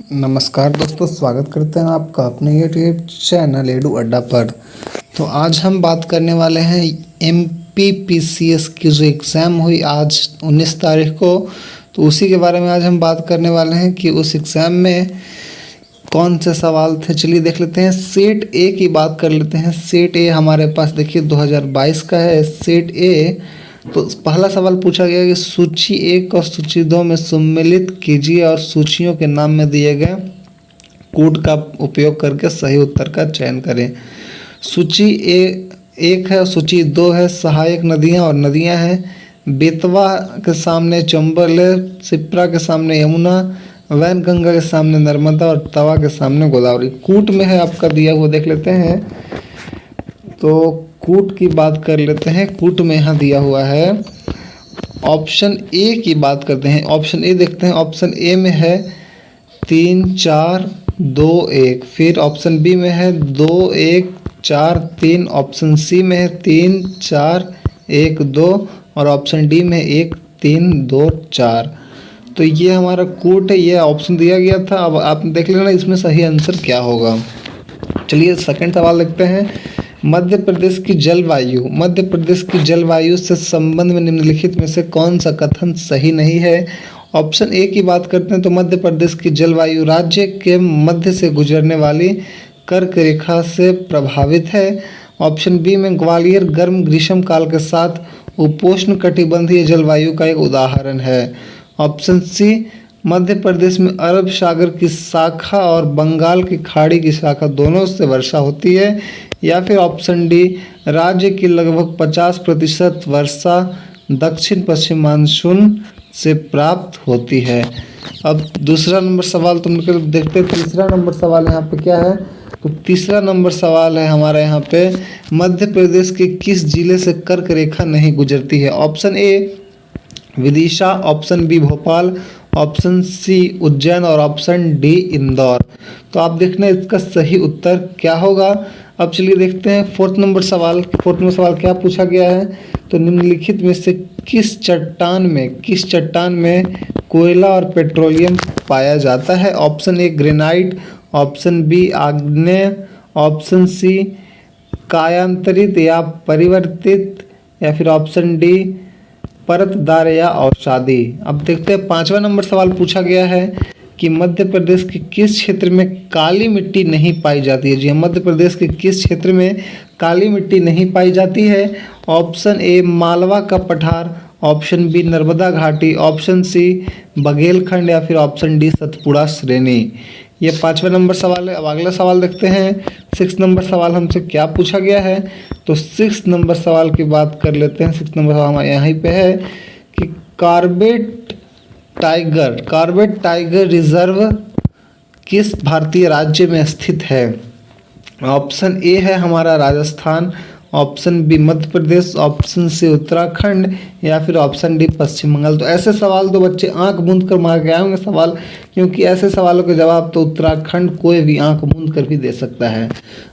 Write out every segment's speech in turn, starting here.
नमस्कार दोस्तों, स्वागत करते हैं आपका अपने यूट्यूब चैनल एडू अड्डा पर। तो आज हम बात करने वाले हैं MPPCS की जो एग्ज़ाम हुई आज 19 तारीख को। तो उसी के बारे में आज हम बात करने वाले हैं कि उस एग्ज़ाम में कौन से सवाल थे। चलिए देख लेते हैं। सेट ए की बात कर लेते हैं। सेट ए हमारे पास देखिए 2022 का है। सेट ए तो पहला सवाल पूछा गया कि सूची 1 और सूची 2 में सम्मिलित कीजिए और सूचियों के नाम में दिए गए कोड का उपयोग करके सही उत्तर का चयन करें। सूची ए 1 है, सूची 2 है सहायक नदियां और नदियां हैं। बेतवा के सामने चंबल है, सिप्रा के सामने यमुना, वैनगंगा के सामने नर्मदा और तवा के सामने गोदावरी। कूट में है आपका दिया हुआ, देख लेते हैं। तो कूट की बात कर लेते हैं। कूट में यहाँ दिया हुआ है। ऑप्शन ए की बात करते हैं। ऑप्शन ए देखते हैं। ऑप्शन ए में है 3 4 2 1। फिर ऑप्शन बी में है 2 1 4 3। ऑप्शन सी में है 3 4 1 2 और ऑप्शन डी में 1 3 2 4। तो ये हमारा कूट है, ये ऑप्शन दिया गया था। अब आप देख लेना इसमें सही आंसर क्या होगा। चलिए सेकंड सवाल देखते हैं। मध्य प्रदेश की जलवायु, मध्य प्रदेश की जलवायु से संबंध में निम्नलिखित में से कौन सा कथन सही नहीं है। ऑप्शन ए की बात करते हैं तो मध्य प्रदेश की जलवायु राज्य के मध्य से गुजरने वाली कर्क रेखा से प्रभावित है। ऑप्शन बी में ग्वालियर गर्म ग्रीष्म काल के साथ उपोष्ण कटिबंधीय जलवायु का एक उदाहरण है। ऑप्शन सी मध्य प्रदेश में अरब सागर की शाखा और बंगाल की खाड़ी की शाखा दोनों से वर्षा होती है। या फिर ऑप्शन डी राज्य की लगभग 50% वर्षा दक्षिण पश्चिम मानसून से प्राप्त होती है। अब दूसरा नंबर सवाल तुम लोग देखते हैं। तीसरा नंबर सवाल यहाँ पे क्या है, तो तीसरा नंबर सवाल है हमारा यहाँ पे मध्य प्रदेश के किस जिले से कर्क रेखा नहीं गुजरती है। Option A Vidisha, option B Bhopal, option C Ujjain और ऑप्शन डी इंदौर। तो आप देखना इसका सही उत्तर क्या होगा। अब चलिए देखते हैं फोर्थ नंबर सवाल। फोर्थ नंबर सवाल क्या पूछा गया है, तो निम्नलिखित में से किस चट्टान में कोयला और पेट्रोलियम पाया जाता है। Option A granite, option B आग्नेय, ऑप्शन सी कायांतरित या परिवर्तित, या फिर ऑप्शन डी परतदार या अवसादी। अब देखते हैं पांचवा नंबर सवाल पूछा गया है कि मध्य प्रदेश के किस क्षेत्र में काली मिट्टी नहीं पाई जाती है। जी हाँ, मध्य प्रदेश के किस क्षेत्र में काली मिट्टी नहीं पाई जाती है। ऑप्शन ए मालवा का पठार, ऑप्शन बी नर्मदा घाटी, ऑप्शन सी बघेलखंड या फिर ऑप्शन डी सतपुड़ा श्रेणी। ये पांचवा नंबर सवाल है। अब अगला सवाल देखते हैं। 6 नंबर सवाल हमसे क्या पूछा गया है, तो 6 नंबर सवाल की बात कर लेते हैं। 6 नंबर सवाल हमारे यहाँ पे है कि कॉर्बेट टाइगर रिजर्व किस भारतीय राज्य में स्थित है। ऑप्शन ए है हमारा Rajasthan, option B Madhya Pradesh, option C Uttarakhand या फिर ऑप्शन डी पश्चिम बंगाल। तो ऐसे सवाल तो बच्चे आंख मूंद कर मार के आए होंगे सवाल, क्योंकि ऐसे सवालों के जवाब तो उत्तराखंड कोई भी आंख मूंद कर भी दे सकता है।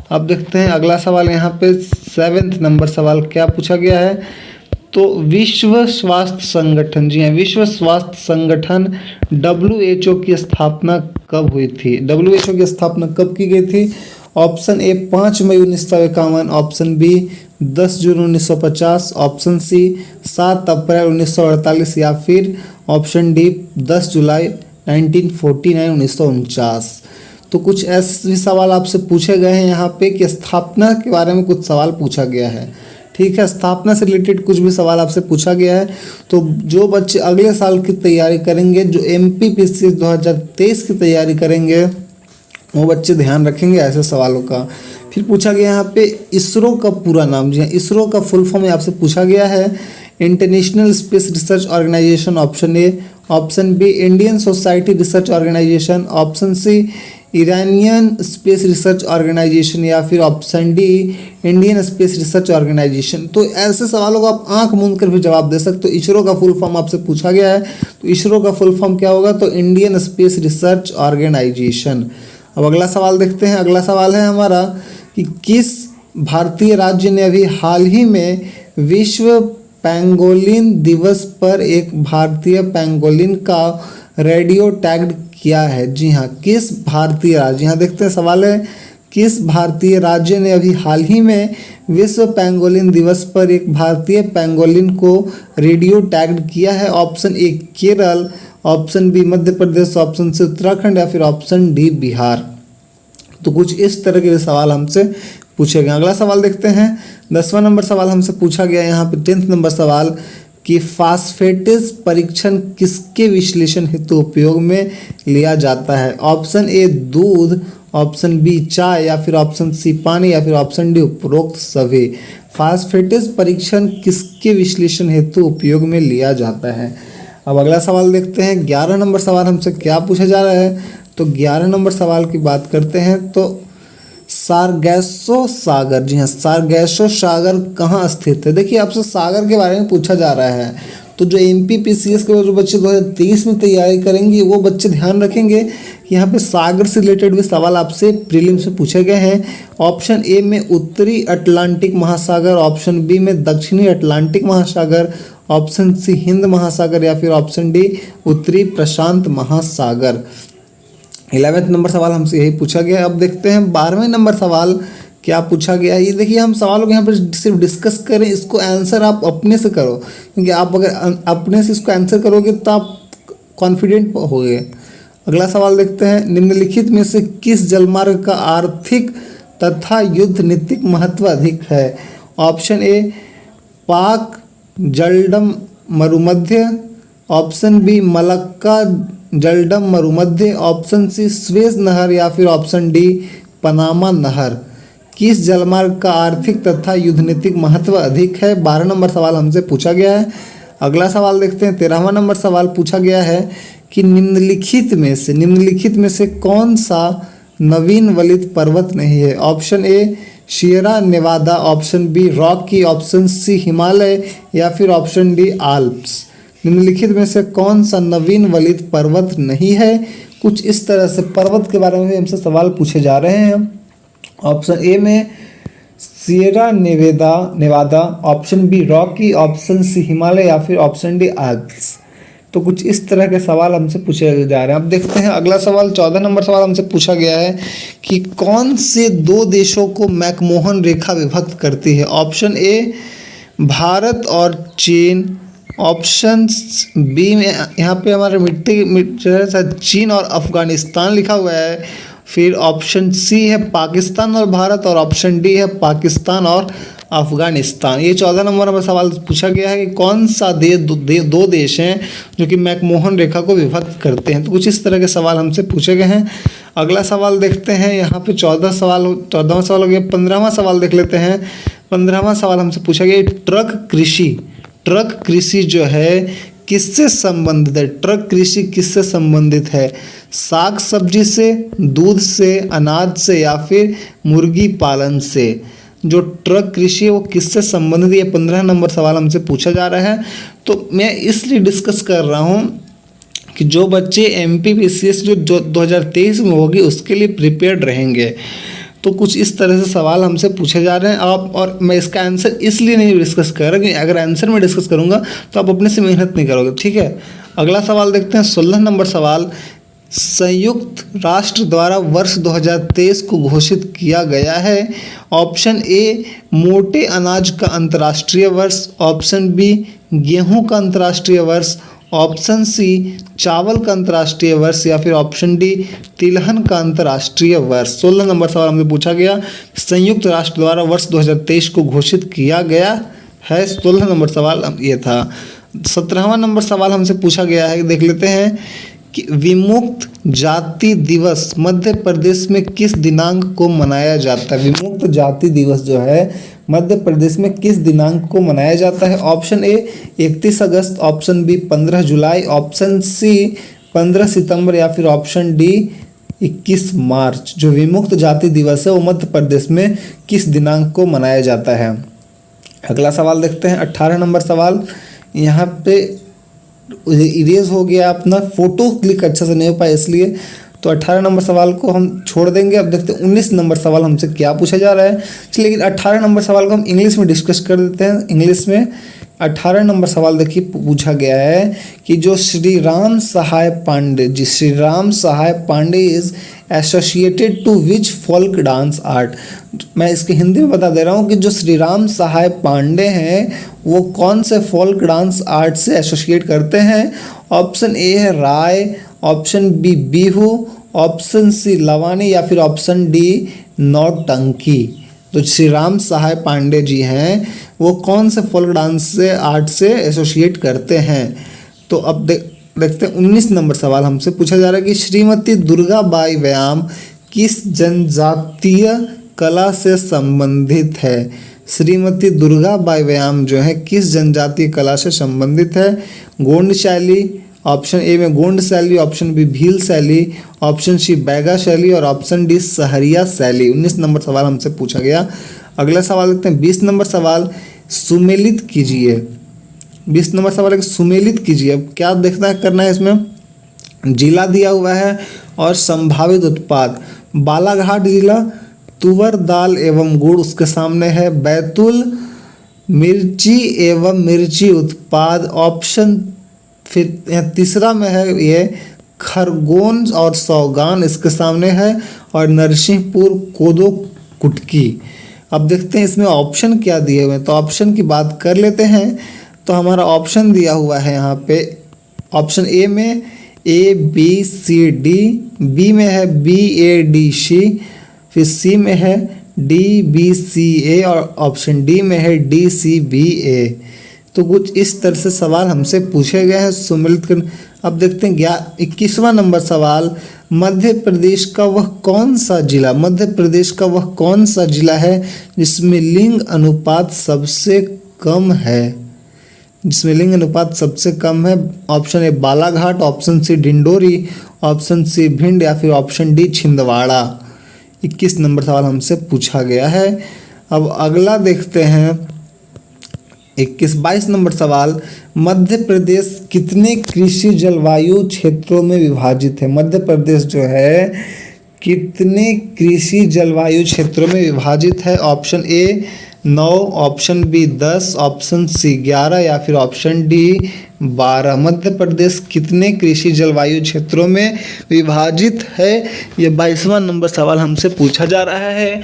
अब देखते हैं अगला सवाल। यहाँ पे 7 नंबर सवाल क्या पूछा गया है, तो विश्व स्वास्थ्य संगठन, जी हाँ, विश्व स्वास्थ्य संगठन WHO की स्थापना कब हुई थी। WHO की स्थापना कब की गई थी। ऑप्शन ए 5 मई 1951, ऑप्शन बी 10 जून 1950, ऑप्शन सी 7 अप्रैल 1948 या फिर ऑप्शन डी 10 जुलाई 1949। तो कुछ ऐसे भी सवाल आपसे पूछे गए हैं यहाँ पे कि स्थापना के बारे में कुछ सवाल पूछा गया है। ठीक है, स्थापना से रिलेटेड कुछ भी सवाल आपसे पूछा गया है। तो जो बच्चे अगले साल की तैयारी करेंगे, जो MPPCS 2023 की तैयारी करेंगे, वो बच्चे ध्यान रखेंगे ऐसे सवालों का। फिर पूछा गया यहाँ पे इसरो का पूरा नाम, जी हाँ, इसरो का फुल फॉर्म आपसे पूछा गया है international space research organisation, option A, option B Indian society research organisation, option C Iranian space research organisation या फिर option D Indian space research organisation. तो ऐसे सवालों को आप आंख मूंद कर भी जवाब दे सकते हो। इसरो का फुल फॉर्म आपसे पूछा गया है, तो इसरो का फुल फॉर्म क्या होगा, तो इंडियन स्पेस रिसर्च ऑर्गेनाइजेशन। अब अगला सवाल देखते हैं। अगला सवाल है हमारा कि किस भारतीय राज्य ने अभी हाल ही में विश्व पेंगोलिन दिवस पर एक भारतीय पेंगोलिन का रेडियो टैग्ड किया है? जी हाँ, किस भारतीय राज्य, यहाँ देखते हैं सवाल है किस भारतीय राज्य ने अभी हाल ही में विश्व पेंगोलिन दिवस पर एक भारतीय पेंगोलिन को रेडियो टैग्ड किया है? Option A Kerala, option B Madhya Pradesh, option C Uttarakhand या फिर ऑप्शन डी बिहार। तो कुछ इस तरह के सवाल हमसे पूछे गए। अगला सवाल देखते हैं, 10वां नंबर सवाल हमसे पूछा गया यहाँ पे 10th नंबर सवाल कि फास्फेटेज परीक्षण किसके विश्लेषण हेतु उपयोग में लिया जाता है? ऑप्शन ए दूध, ऑप्शन बी चाय या फिर ऑप्शन सी पानी या फिर ऑप्शन डी उपरोक्त सभी। फास्फेटेज परीक्षण किसके विश्लेषण हेतु उपयोग में लिया जाता है? अब अगला सवाल देखते हैं, 11 नंबर सवाल हमसे क्या पूछा जा रहा है? तो 11 नंबर सवाल की बात करते हैं तो सारगैसो सागर, जी हाँ, सारगैसो सागर कहाँ स्थित है? देखिए आपसे सागर के बारे में पूछा जा रहा है, तो जो MPPCS के जो बच्चे 2023 में तैयारी करेंगे वो बच्चे ध्यान रखेंगे कि यहाँ पे सागर से रिलेटेड भी सवाल आपसे प्रीलिम से पूछे गए हैं। ऑप्शन ए में उत्तरी अटलांटिक महासागर, ऑप्शन बी में दक्षिणी अटलांटिक महासागर, ऑप्शन सी हिंद महासागर या फिर ऑप्शन डी उत्तरी प्रशांत महासागर। 11वें नंबर सवाल हमसे यही पूछा गया। अब देखते हैं 12वें नंबर सवाल क्या पूछा गया है। ये देखिए हम सवालों को यहाँ पर सिर्फ डिस्कस करें, इसको आंसर आप अपने से करो, क्योंकि आप अगर अपने से इसको आंसर करोगे तो आप कॉन्फिडेंट होगे। अगला सवाल देखते हैं, निम्नलिखित में से किस जलमार्ग का आर्थिक तथा युद्ध नीतिक महत्व अधिक है? ऑप्शन ए पाक जलडम मरुमध्य, ऑप्शन बी मलक्का जलडम मरुमध्य, ऑप्शन सी स्वेज नहर या फिर ऑप्शन डी पनामा नहर। किस जलमार्ग का आर्थिक तथा युद्धनीतिक महत्व अधिक है? 12 नंबर सवाल हमसे पूछा गया है। अगला सवाल देखते हैं, 13वां नंबर सवाल पूछा गया है कि निम्नलिखित में से कौन सा नवीन वलित पर्वत नहीं है? Option A Sierra Nevada, option B Rocky, option C Himalaya या फिर ऑप्शन डी आल्प्स। निम्नलिखित में से कौन सा नवीन वलित पर्वत नहीं है? कुछ इस तरह से पर्वत के बारे में भी हमसे सवाल पूछे जा रहे हैं। ऑप्शन ए में Sierra Nevada, option B Rocky, option C Himalaya या फिर ऑप्शन डी आल्प्स। तो कुछ इस तरह के सवाल हमसे पूछे जा रहे हैं। अब देखते हैं अगला सवाल, 14 नंबर सवाल हमसे पूछा गया है कि कौन से दो देशों को मैकमोहन रेखा विभक्त करती है? ऑप्शन ए भारत और चीन, ऑप्शन बी में यहाँ पे हमारे चीन और अफगानिस्तान लिखा हुआ है, फिर ऑप्शन सी है पाकिस्तान और भारत, और ऑप्शन डी है पाकिस्तान और अफगानिस्तान। ये 14 नंबर में सवाल पूछा गया है कि कौन सा दो देश हैं जो कि मैकमोहन रेखा को विभक्त करते हैं। तो कुछ इस तरह के सवाल हमसे पूछे गए हैं। अगला सवाल देखते हैं, यहाँ पे 14वां सवाल हो गया। 15वां सवाल देख लेते हैं। 15वां सवाल हमसे पूछा गया ट्रक कृषि जो है किससे संबंधित है? ट्रक कृषि किससे संबंधित है? साग सब्जी से, दूध से, अनाज से या फिर मुर्गी पालन से? जो ट्रक कृषि है वो किससे संबंधित है? ये 15 नंबर सवाल हमसे पूछा जा रहा है। तो मैं इसलिए डिस्कस कर रहा हूँ कि जो बच्चे MPPCS जो 2023 में होगी उसके लिए प्रिपेयर्ड रहेंगे। तो कुछ इस तरह से सवाल हमसे पूछे जा रहे हैं आप, और मैं इसका आंसर इसलिए नहीं डिस्कस कर रहा कि अगर आंसर मैं डिस्कस करूंगा तो आप अपने से मेहनत नहीं करोगे, ठीक है। अगला सवाल देखते हैं, 16 नंबर सवाल, संयुक्त राष्ट्र द्वारा वर्ष 2023 को घोषित किया गया है। ऑप्शन ए मोटे अनाज का अंतर्राष्ट्रीय वर्ष, ऑप्शन बी गेहूं का अंतर्राष्ट्रीय वर्ष, ऑप्शन सी चावल का अंतर्राष्ट्रीय वर्ष या फिर ऑप्शन डी तिलहन का अंतर्राष्ट्रीय वर्ष। 16 नंबर सवाल हमसे पूछा गया, संयुक्त राष्ट्र द्वारा वर्ष 2023 को घोषित किया गया है। 16 नंबर सवाल ये था। 17वां नंबर सवाल हमसे पूछा गया है, देख लेते हैं कि विमुक्त जाति दिवस मध्य प्रदेश में किस दिनांक को मनाया जाता है? विमुक्त जाति दिवस जो है मध्य प्रदेश में किस दिनांक को मनाया जाता है? ऑप्शन ए 31 अगस्त, ऑप्शन बी 15 जुलाई, ऑप्शन सी 15 सितंबर या फिर ऑप्शन डी 21 मार्च। जो विमुक्त जाति दिवस है वो मध्य प्रदेश में किस दिनांक को मनाया जाता है? अगला सवाल देखते हैं, 18 नंबर सवाल। यहाँ पे इरेज हो गया अपना, फोटो क्लिक अच्छा से नहीं हो पाया इसलिए, तो 18 नंबर सवाल को हम छोड़ देंगे। अब देखते हैं 19 नंबर सवाल हमसे क्या पूछा जा रहा है। लेकिन 18 नंबर सवाल को हम इंग्लिश में डिस्कस कर देते हैं। इंग्लिश में 18 नंबर सवाल देखिए पूछा गया है कि जो Shri Ram Sahay Pandey ji, Shri Ram Sahay Pandey is associated to which folk dance art. मैं इसके हिंदी में बता दे रहा हूँ कि जो श्री राम सहाय पांडे हैं वो कौन से फोल्क डांस आर्ट से एसोसिएट करते हैं। ऑप्शन ए है Rai, option B Bihu, option C Lavani या फिर ऑप्शन डी नौटंकी। तो श्री राम सहाय पांडे जी हैं वो कौन से फोल्क डांस से आर्ट से एसोसिएट करते हैं। तो अब देखते हैं 19 नंबर सवाल हमसे पूछा जा रहा है कि श्रीमती दुर्गाबाई व्यायाम किस जनजातीय कला से संबंधित है। श्रीमती दुर्गाबाई व्यायाम जो है किस जनजातीय कला से संबंधित है। गोंड शैली, ऑप्शन ए में गोंड शैली, ऑप्शन बी भील शैली, ऑप्शन सी बैगा शैली और ऑप्शन डी सहरिया शैली। 19 नंबर सवाल हमसे पूछा गया। अगला सवाल देखते हैं 20 नंबर सवाल, सुमेलित कीजिए। 20 नंबर सवाल है कि सुमेलित कीजिए। अब क्या देखना है, करना है इसमें, जिला दिया हुआ है और संभावित उत्पाद। बालाघाट जिला तुवर दाल एवं गुड़, उसके सामने है बैतूल मिर्ची एवं मिर्ची उत्पाद। ऑप्शन फिर तीसरा में है ये खरगोन और सौगान, इसके सामने है, और नरसिंहपुर कोदो कुटकी। अब देखते हैं इसमें ऑप्शन क्या दिए हुए हैं। तो ऑप्शन की बात कर लेते हैं। तो हमारा ऑप्शन दिया हुआ है यहाँ पे, ऑप्शन ए में A B C D, B में है बी ए डी सी, फिर सी में है डी बी सी ए और ऑप्शन डी में है डी सी बी ए। तो कुछ इस तरह से सवाल हमसे पूछे गए हैं सुमेलित कर। अब देखते हैं 21वां नंबर सवाल, मध्य प्रदेश का वह कौन सा जिला, मध्य प्रदेश का वह कौन सा जिला है जिसमें लिंग अनुपात सबसे कम है, जिसमें लिंग अनुपात सबसे कम है। Option A Balaghat, option C Dindori, option C Bhind या फिर ऑप्शन डी छिंदवाड़ा। 21 नंबर सवाल हमसे पूछा गया है। अब अगला देखते हैं 22 नंबर सवाल, मध्य प्रदेश कितने कृषि जलवायु क्षेत्रों में विभाजित है। मध्य प्रदेश जो है कितने कृषि जलवायु क्षेत्रों में विभाजित है। Option A 9, option B 10, option C 11 या फिर ऑप्शन डी 12। मध्य प्रदेश कितने कृषि जलवायु क्षेत्रों में विभाजित है, ये 22वां नंबर सवाल हमसे पूछा जा रहा है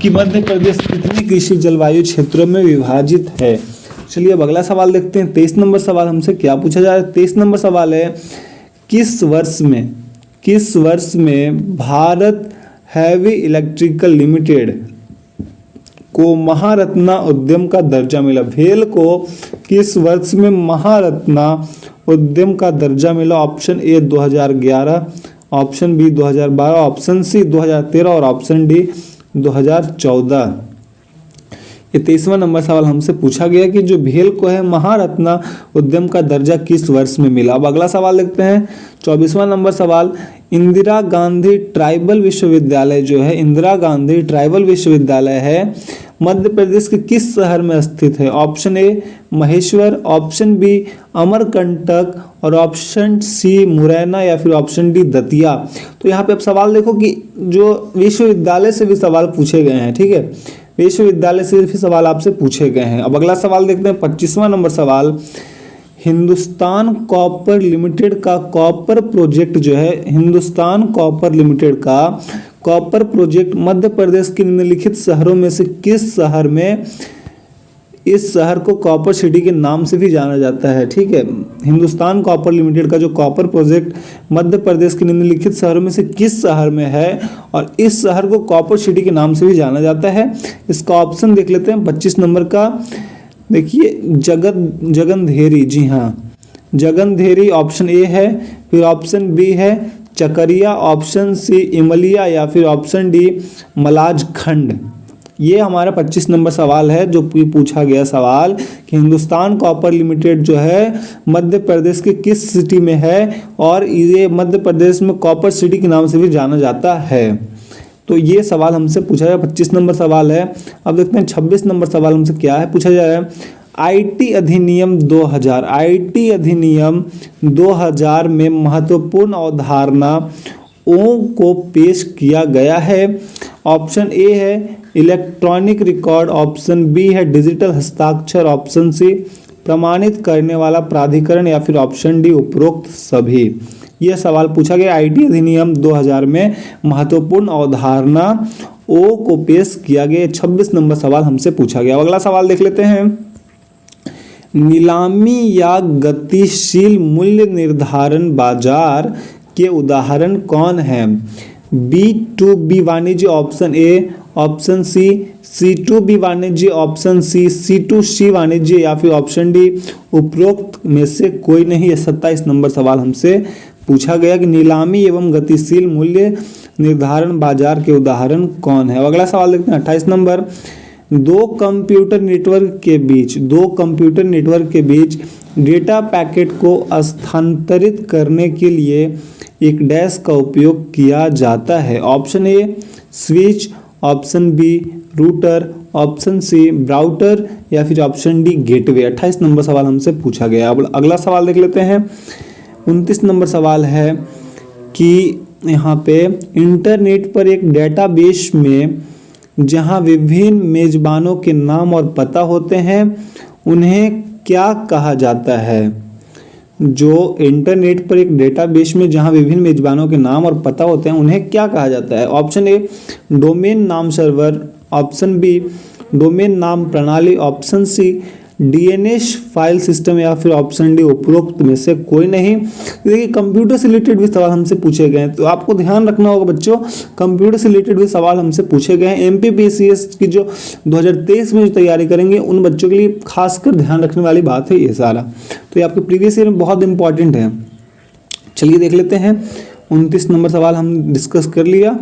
कि मध्य प्रदेश कितने कृषि जलवायु क्षेत्रों में विभाजित है। चलिए अब अगला सवाल देखते हैं। 23 नंबर सवाल हमसे क्या पूछा जा रहा है। 23 नंबर सवाल है, किस वर्ष में भारत हैवी इलेक्ट्रिकल लिमिटेड को महारत्ना उद्यम का दर्जा मिला। भेल को किस वर्ष में महारत्ना उद्यम का दर्जा मिला। Option A 2011, option B 2012, option C 2013 और ऑप्शन डी 2014। ये 23वां नंबर सवाल हमसे पूछा गया कि जो भेल को है महारत्ना उद्यम का दर्जा किस वर्ष में मिला। अब अगला सवाल देखते हैं 24वां नंबर सवाल, इंदिरा गांधी ट्राइबल विश्वविद्यालय जो है, इंदिरा गांधी ट्राइबल विश्वविद्यालय है मध्य प्रदेश के किस शहर में स्थित है। Option A Maheshwar, option B Amarkantak और ऑप्शन सी मुरैना या फिर ऑप्शन डी दतिया। तो यहाँ पे अब सवाल देखो कि जो विश्वविद्यालय से भी सवाल पूछे गए हैं, ठीक है, विश्वविद्यालय से भी सवाल आपसे पूछे गए हैं। अब अगला सवाल देखते हैं 25वां नंबर सवाल, हिंदुस्तान कॉपर लिमिटेड का कॉपर प्रोजेक्ट जो है, हिंदुस्तान कॉपर लिमिटेड का कॉपर प्रोजेक्ट मध्य प्रदेश के निम्नलिखित शहरों में से किस शहर में, इस शहर को कॉपर सिटी के नाम से भी जाना जाता है। ठीक है, हिंदुस्तान कॉपर लिमिटेड का जो कॉपर प्रोजेक्ट मध्य प्रदेश के निम्नलिखित शहरों में से किस शहर में है और इस शहर को कॉपर सिटी के नाम से भी जाना जाता है। इसका ऑप्शन देख लेते हैं 25 नंबर का। देखिए जगनधेरी, जी हाँ जगनधेरी ऑप्शन ए है, फिर ऑप्शन बी है चकरिया, ऑप्शन सी इमलिया या फिर ऑप्शन डी मलाजखंड। ये हमारा 25 नंबर सवाल है जो पूछा गया सवाल कि हिंदुस्तान कॉपर लिमिटेड जो है मध्य प्रदेश के किस सिटी में है और ये मध्य प्रदेश में कॉपर सिटी के नाम से भी जाना जाता है। तो ये सवाल हमसे पूछा गया, 25 नंबर सवाल है। अब देखते हैं 26 नंबर सवाल हमसे क्या है पूछा जा रहा है। आईटी अधिनियम 2000, आईटी अधिनियम 2000 में महत्वपूर्ण अवधारणाओं को पेश किया गया है। ऑप्शन ए है इलेक्ट्रॉनिक रिकॉर्ड, ऑप्शन बी है डिजिटल हस्ताक्षर, ऑप्शन सी प्रमाणित करने वाला प्राधिकरण या फिर ऑप्शन डी उपरोक्त सभी। यह सवाल पूछा गया आईटी अधिनियम 2000 में महत्वपूर्ण अवधारणा ओ को पेश किया गया। 26 नंबर सवाल हमसे पूछा गया। अगला सवाल देख लेते हैं। नीलामी या गतिशील मूल्य निर्धारण बाजार के उदाहरण कौन हैं? B2B वाणिज्य option A, option C C2B वाणिज्य, ऑप्शन सी C2C वाणिज्य या फिर ऑप्शन डी उपरोक्त में से कोई नहीं। ये 27 नंबर सवाल हमसे पूछा गया कि नीलामी एवं गतिशील मूल्य निर्धारण बाजार के उदाहरण कौन है। अगला सवाल देखते हैं 28 नंबर। दो कंप्यूटर नेटवर्क के बीच डेटा पैकेट को स्थानांतरित करने के लिए एक डैश का उपयोग किया जाता है। Option A switch, option B router, option C brouter या फिर ऑप्शन डी गेटवे। 28 नंबर सवाल हमसे पूछा गया। अब अगला सवाल देख लेते हैं। 29 नंबर सवाल है कि यहाँ पे इंटरनेट पर एक डेटाबेस में जहाँ विभिन्न मेजबानों के नाम और पता होते हैं उन्हें क्या कहा जाता है? जो इंटरनेट पर एक डेटाबेस में जहाँ विभिन्न मेजबानों के नाम और पता होते हैं उन्हें क्या कहा जाता है? ऑप्शन ए डोमेन नाम सर्वर, ऑप्शन बी डोमेन नाम प्रणाली, option C DNS file system या फिर ऑप्शन डी उपरोक्त में से कोई नहीं। देखिए कंप्यूटर से रिलेटेड भी सवाल हमसे पूछे गए हैं, तो आपको ध्यान रखना होगा बच्चों, कंप्यूटर से रिलेटेड भी सवाल हमसे पूछे गए हैं। एमपीपीसीएस की जो 2023 में जो तैयारी करेंगे उन बच्चों के लिए खासकर ध्यान रखने वाली बात है ये सारा, तो ये आपके प्रीवियस ईयर में बहुत इंपॉर्टेंट है। चलिए देख लेते हैं। 29 नंबर सवाल हम डिस्कस कर लिया।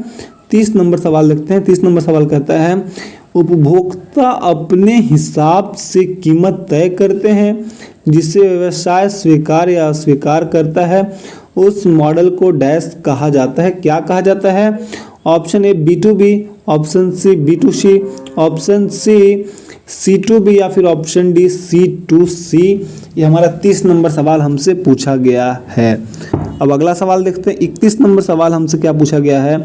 30 नंबर सवाल देखते हैं। 30 नंबर सवाल कहता है उपभोक्ता अपने हिसाब से कीमत तय करते हैं जिसे व्यवसाय स्वीकार या अस्वीकार करता है, उस मॉडल को डैश कहा जाता है। क्या कहा जाता है? Option A B2B, option C B2C, option C C2B या फिर ऑप्शन डी C2C। ये हमारा 30 नंबर सवाल हमसे पूछा गया है। अब अगला सवाल देखते हैं। 31 नंबर सवाल हमसे क्या पूछा गया है?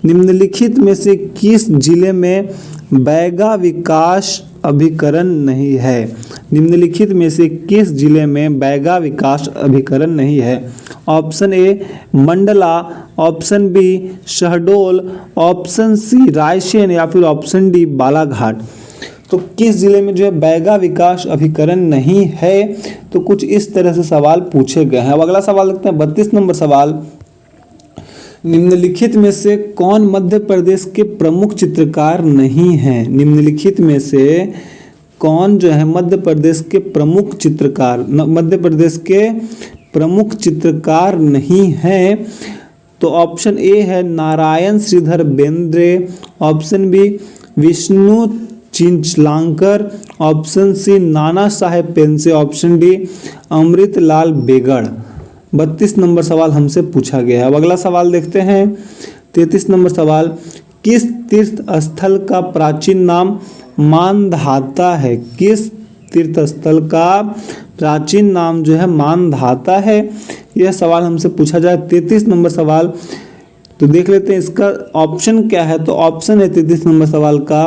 निम्नलिखित में से किस जिले में बैगा विकास अभिकरण नहीं है? निम्नलिखित में से किस जिले में बैगा विकास अभिकरण नहीं है? Option A Mandla, option B Shahdol, option C Raisen या फिर ऑप्शन डी बालाघाट। तो किस जिले में जो है बैगा विकास अभिकरण नहीं है? तो कुछ इस तरह से सवाल पूछे गए हैं। अब अगला सवाल देखते हैं। 32 नंबर सवाल। निम्नलिखित में से कौन मध्य प्रदेश के प्रमुख चित्रकार नहीं हैं? निम्नलिखित में से कौन जो है मध्य प्रदेश के प्रमुख चित्रकार नहीं हैं? तो ऑप्शन ए है Narayan Shridhar Bendre, option B Vishnu Chinchalankar, option C Nana Saheb Pense, option D Amritlal Begad. 32 number सवाल हमसे पूछा गया है। अब अगला सवाल देखते हैं। 33 नंबर सवाल। किस तीर्थ स्थल का प्राचीन नाम मानधाता है? किस तीर्थ स्थल का प्राचीन नाम जो है मानधाता है? यह सवाल हमसे पूछा जाए। 33 नंबर सवाल, तो देख लेते हैं इसका ऑप्शन क्या है। तो ऑप्शन है 33 नंबर सवाल का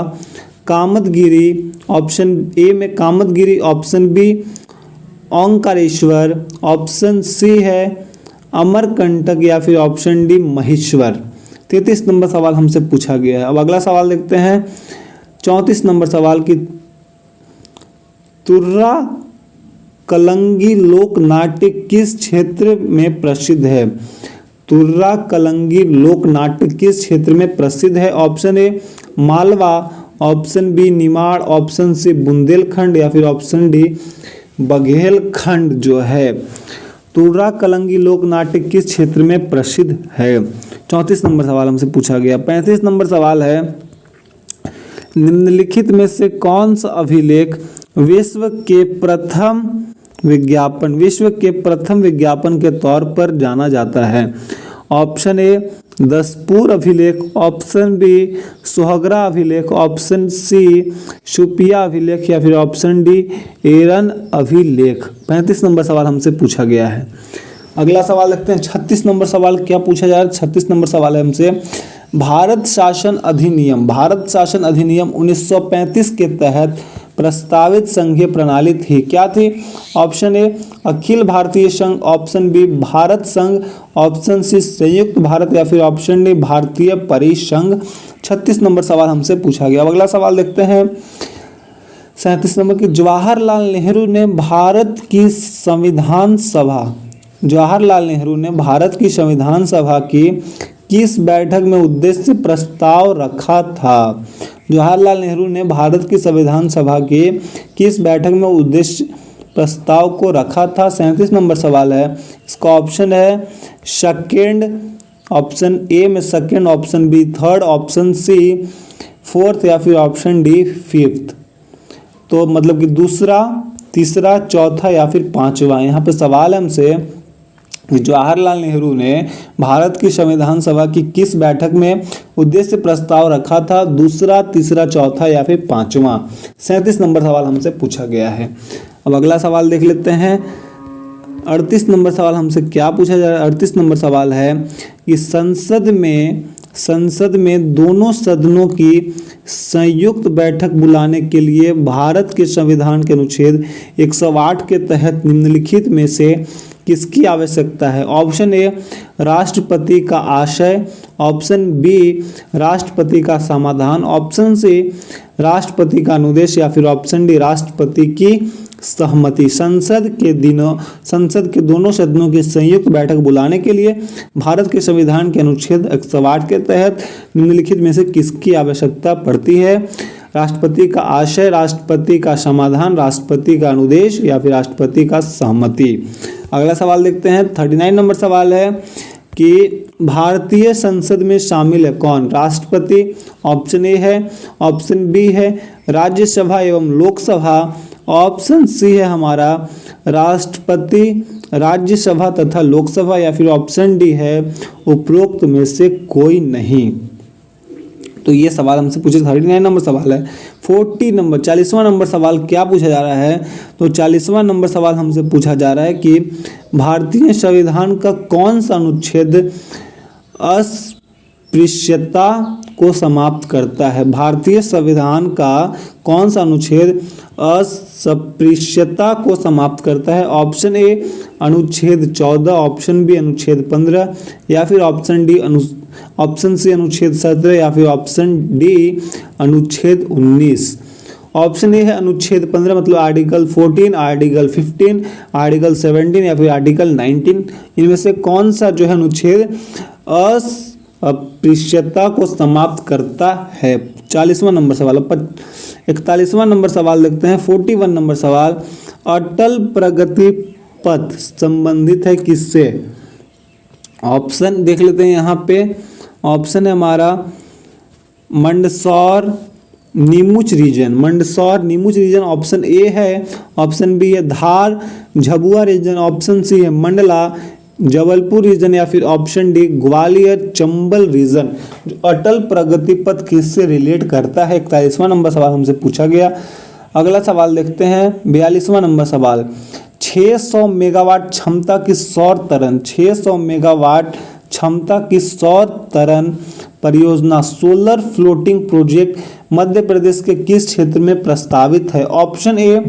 कामदगिरी, ऑप्शन ए में Kamadgiri, option B Omkareshwar, option C है अमरकंटक या फिर ऑप्शन डी महेश्वर। 33 नंबर सवाल हमसे पूछा गया है। अब अगला सवाल देखते हैं। 34 नंबर सवाल की तुर्रा कलंगी लोक नाट्य किस क्षेत्र में प्रसिद्ध है? तुर्रा कलंगी लोक नाट्य किस क्षेत्र में प्रसिद्ध है? Option A Malwa, option B Nimar, option C Bundelkhand या फिर ऑप्शन डी बघेलखंड जो है। तुर्रा कलंगी लोक नाट्य किस क्षेत्र में प्रसिद्ध है? 34 नंबर सवाल हमसे पूछा गया। 35 नंबर सवाल है निम्नलिखित में से कौन सा अभिलेख विश्व के प्रथम विज्ञापन के तौर पर जाना जाता है? ऑप्शन ए दसपुर अभिलेख, ऑप्शन बी सोहगरा अभिलेख, ऑप्शन सी शुपिया अभिलेख या फिर ऑप्शन डी एरन अभिलेख। 35 नंबर सवाल हमसे पूछा गया है। अगला सवाल देखते हैं। 36 नंबर सवाल क्या पूछा जा रहा है? 36 नंबर सवाल है हमसे भारत शासन अधिनियम 1935 के तहत प्रस्तावित संघीय प्रणाली थी? क्या थी? ऑप्शन ए अखिल भारतीय संघ, ऑप्शन बी भारत संघ, ऑप्शन सी संयुक्त भारत, या फिर ऑप्शन डी भारतीय परिसंघ। 36 नंबर सवाल हमसे पूछा गया। अब अगला सवाल देखते हैं 37 नंबर की। जवाहरलाल नेहरू ने भारत की संविधान सभा की किस बैठक में उद्देश्य प्रस्ताव रखा था? जवाहरलाल नेहरू ने भारत की संविधान सभा की किस बैठक में उद्देश्य प्रस्ताव को रखा था? 37 नंबर सवाल है। इसका ऑप्शन है सेकेंड, ऑप्शन ए में second, option B third, option C fourth, या फिर ऑप्शन डी फिफ्थ। तो मतलब कि दूसरा, तीसरा, चौथा या फिर पांचवा। यहाँ पे सवाल है हमसे कि जवाहरलाल नेहरू ने भारत की संविधान सभा की किस बैठक में उद्देश्य प्रस्ताव रखा था? दूसरा, तीसरा, चौथा या फिर पांचवा। 37 नंबर सवाल हमसे पूछा गया है। अब अगला सवाल देख लेते हैं। 38 नंबर सवाल हमसे क्या पूछा जा रहा है? 38 नंबर सवाल है कि संसद में दोनों सदनों की संयुक्त बैठक बुलाने के लिए भारत के संविधान के अनुच्छेद 108 के तहत निम्नलिखित में से किसकी आवश्यकता है? ऑप्शन ए राष्ट्रपति का आशय, ऑप्शन बी राष्ट्रपति का समाधान, ऑप्शन सी राष्ट्रपति का अनुदेश, या फिर ऑप्शन डी राष्ट्रपति की सहमति। संसद के दोनों सदनों की संयुक्त बैठक बुलाने के लिए भारत के संविधान के अनुच्छेद 108 के तहत निम्नलिखित में से किसकी आवश्यकता पड़ती है? राष्ट्रपति का आशय, राष्ट्रपति का समाधान, राष्ट्रपति का अनुदेश, या फिर राष्ट्रपति का सहमति। अगला सवाल देखते हैं। 39 नंबर सवाल है कि भारतीय संसद में शामिल है कौन? राष्ट्रपति, ऑप्शन ए है, ऑप्शन बी है राज्यसभा एवं लोकसभा, ऑप्शन सी है हमारा राष्ट्रपति, राज्यसभा तथा लोकसभा, या फिर ऑप्शन डी है उपरोक्त में से कोई नहीं। तो ये सवाल हमसे पूछे। 39 नंबर सवाल है। 40वां नंबर सवाल क्या पूछा जा रहा है? तो 40वां नंबर सवाल हमसे पूछा जा रहा है कि भारतीय संविधान का कौन सा अनुच्छेद अस्पृश्यता को समाप्त करता है? भारतीय संविधान का कौन सा अनुच्छेद अस्पृश्यता को समाप्त करता है? ऑप्शन ए अनुच्छेद 14, ऑप्शन बी अनुच्छेद 15, या फिर ऑप्शन सी अनुच्छेद 17, या फिर ऑप्शन डी अनुच्छेद 19। ऑप्शन ए है अनुच्छेद 15 मतलब आर्टिकल 14, आर्टिकल 15, आर्टिकल 17 या फिर आर्टिकल 19। इनमें से कौन सा जो है अनुच्छेद अस्पृश्यता को समाप्त करता है? 40वां नंबर सवाल। 41वां नंबर सवाल देखते हैं। 41 नंबर सवाल, अटल प्रगति पथ संबंधित है किससे? ऑप्शन देख लेते हैं यहाँ पे। ऑप्शन है हमारा मंदसौर नीमुच रीजन, ऑप्शन ए है, ऑप्शन बी है धार झबुआ रीजन, ऑप्शन सी है मंडला जबलपुर रीजन, या फिर option D Gwalior Chambal region. Atal Pragati Path किससे रिलेट करता है? 41वां नंबर सवाल हमसे पूछा गया। अगला सवाल देखते हैं। 42वां नंबर सवाल, 600 मेगावाट क्षमता की सौर तरन परियोजना solar floating project Madhya Pradesh के किस क्षेत्र में प्रस्तावित है? Option A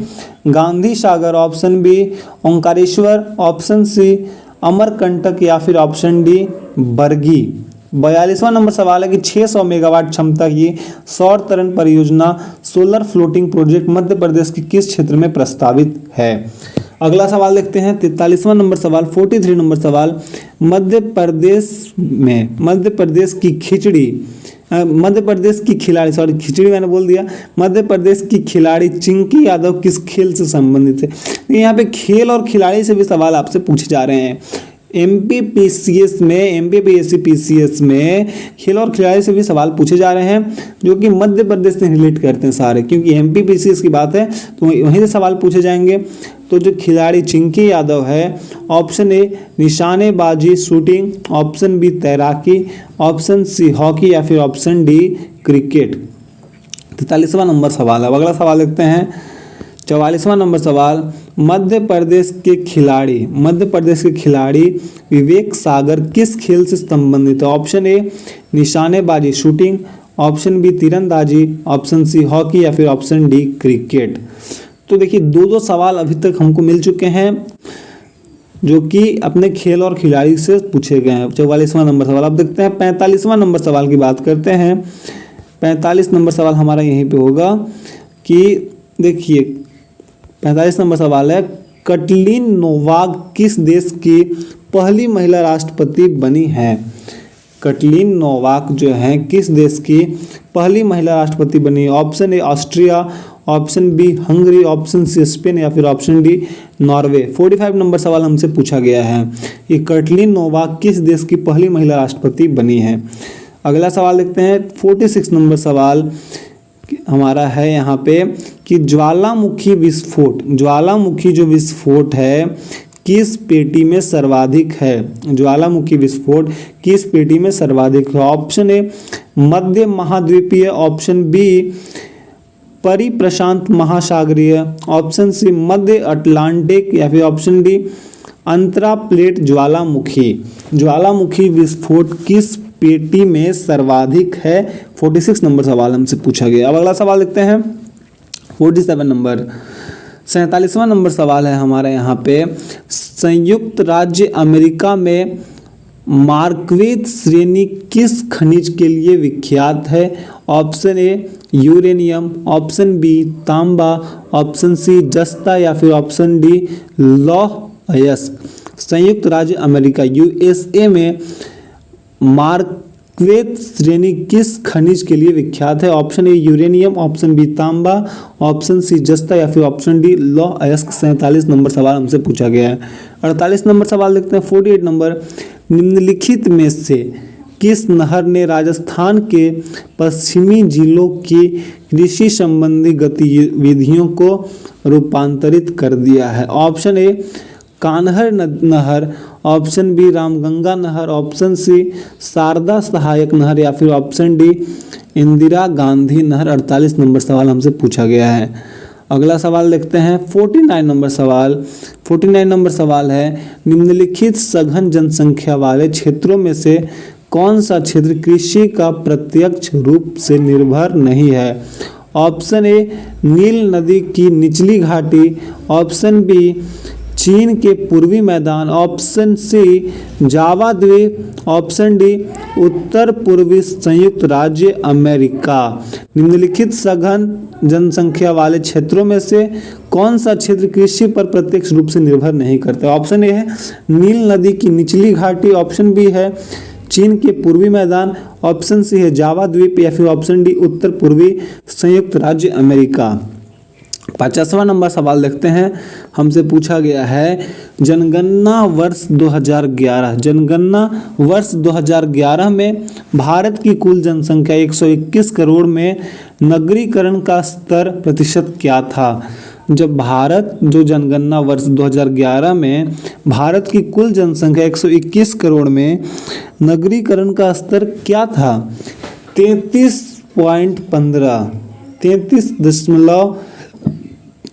Gandhi Sagar, option B Omkareshwar, option C Amarkantak, या फिर ऑप्शन डी बरगी। 42वां नंबर सवाल है कि 600 मेगावाट क्षमता की सौर तरंग परियोजना solar floating project Madhya Pradesh के किस क्षेत्र में प्रस्तावित है? अगला सवाल देखते हैं। 43वां नंबर सवाल, 43 नंबर सवाल, मध्य प्रदेश की खिलाड़ी चिंकी यादव किस खेल से संबंधित है? यहाँ पे खेल और खिलाड़ी से भी सवाल आपसे पूछे जा रहे हैं। एमपीपीसीएस में खेल और खिलाड़ी से भी सवाल पूछे जा रहे हैं जो कि मध्य प्रदेश से रिलेट करते हैं सारे, क्योंकि एमपीपीसीएस की बात है तो वहीं से सवाल पूछे जाएंगे। तो जो खिलाड़ी चिंकी यादव है, ऑप्शन ए निशानेबाजी शूटिंग, ऑप्शन बी तैराकी, ऑप्शन सी हॉकी, या फिर ऑप्शन डी क्रिकेट। 43वां नंबर सवाल है। अगला सवाल देखते हैं। 44वां नंबर सवाल, मध्य प्रदेश के खिलाड़ी विवेक सागर किस खेल से संबंधित है? ऑप्शन ए निशानेबाजी शूटिंग, ऑप्शन बी तीरंदाजी, ऑप्शन सी हॉकी या फिर ऑप्शन डी क्रिकेट। तो देखिए दो दो सवाल अभी तक हमको मिल चुके हैं जो कि अपने खेल और खिलाड़ी से पूछे गए हैं। 44वां नंबर सवाल। अब देखते हैं 45वां नंबर सवाल की बात करते हैं। 45 नंबर सवाल हमारा यहीं पे होगा कि देखिए 45 नंबर सवाल है, कटलीन नोवाक किस देश की पहली महिला राष्ट्रपति बनी है? कटलीन नोवाक जो है किस देश की पहली महिला राष्ट्रपति बनी है? Option A Austria, option B Hungary, option C Spain या फिर ऑप्शन डी नॉर्वे। 45 नंबर सवाल हमसे पूछा गया है कि कटलीन नोवाक किस देश की पहली महिला राष्ट्रपति बनी है। अगला सवाल देखते हैं 46 नंबर सवाल हमारा है यहाँ पे कि ज्वालामुखी जो विस्फोट है किस पेटी में सर्वाधिक है? ज्वालामुखी विस्फोट किस पेटी में सर्वाधिक है? ऑप्शन ए मध्य महाद्वीपीय, ऑप्शन बी परिप्रशांत महासागरीय, ऑप्शन सी मध्य अटलांटिक या फिर ऑप्शन डी अंतरा प्लेट ज्वालामुखी विस्फोट किस पेटी में सर्वाधिक है? 46 नंबर सवाल हमसे पूछा गया। अब अगला सवाल देखते हैं 47 नंबर। 47वां नंबर सवाल है हमारे यहाँ पे, संयुक्त राज्य अमेरिका में मार्कवेत श्रेणी किस खनिज के लिए विख्यात है? Option A uranium, option B तांबा, ऑप्शन सी जस्ता या फिर ऑप्शन डी लौह अयस्क। संयुक्त राज्य अमेरिका यूएसए में मार्कवेत श्रेणी किस खनिज के लिए विख्यात है? Option A uranium, option B तांबा, ऑप्शन सी जस्ता या फिर ऑप्शन डी लौह अयस्क। 47 नंबर सवाल हमसे पूछा गया है। 48 नंबर सवाल देखते हैं 48 नंबर। निम्नलिखित में से किस नहर ने राजस्थान के पश्चिमी जिलों की कृषि संबंधी गतिविधियों को रूपांतरित कर दिया है? ऑप्शन ए कान्हर नहर, ऑप्शन बी रामगंगा नहर, ऑप्शन सी शारदा सहायक नहर या फिर ऑप्शन डी इंदिरा गांधी नहर। 48 नंबर सवाल हमसे पूछा गया है। अगला सवाल देखते हैं 49 नंबर सवाल। 49 नंबर सवाल है, निम्नलिखित सघन जनसंख्या वाले क्षेत्रों में से कौन सा क्षेत्र कृषि का प्रत्यक्ष रूप से निर्भर नहीं है? ऑप्शन ए नील नदी की निचली घाटी, ऑप्शन बी चीन के पूर्वी मैदान, ऑप्शन सी जावा द्वीप, ऑप्शन डी उत्तर पूर्वी संयुक्त राज्य अमेरिका। निम्नलिखित सघन जनसंख्या वाले क्षेत्रों में से कौन सा क्षेत्र कृषि पर प्रत्यक्ष रूप से निर्भर नहीं करता? ऑप्शन ए है नील नदी की निचली घाटी, ऑप्शन बी है चीन के पूर्वी मैदान, ऑप्शन सी है जावा द्वीप या फिर ऑप्शन डी उत्तर पूर्वी संयुक्त राज्य अमेरिका। 50वां नंबर सवाल देखते हैं। हमसे पूछा गया है जनगणना वर्ष 2011 में भारत की कुल जनसंख्या 121 करोड़ में नगरीकरण का स्तर प्रतिशत क्या था? जब भारत जो जनगणना वर्ष 2011 में भारत की कुल जनसंख्या 121 करोड़ में नगरीकरण का स्तर क्या था? 33.15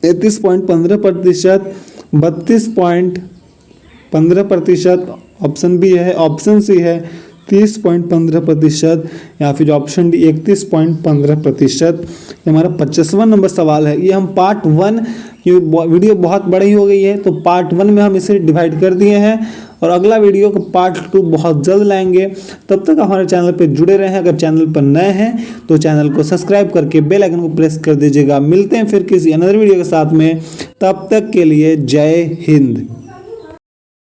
32.15%, 32.15%, ऑप्शन बी है, ऑप्शन सी है 30.15% या फिर ऑप्शन डी 31.15%। ये हमारा 25वां नंबर सवाल है। ये हम पार्ट 1, ये वीडियो बहुत बड़ी हो गई है तो पार्ट 1 में हम इसे डिवाइड कर दिए हैं और अगला वीडियो को पार्ट 2 बहुत जल्द लाएंगे। तब तक हमारे चैनल पे जुड़े रहें। अगर चैनल पर नए हैं तो चैनल को सब्सक्राइब करके बेल आइकन को प्रेस कर दीजिएगा। मिलते हैं फिर किसी अनदर वीडियो के साथ में, तब तक के लिए जय हिंद।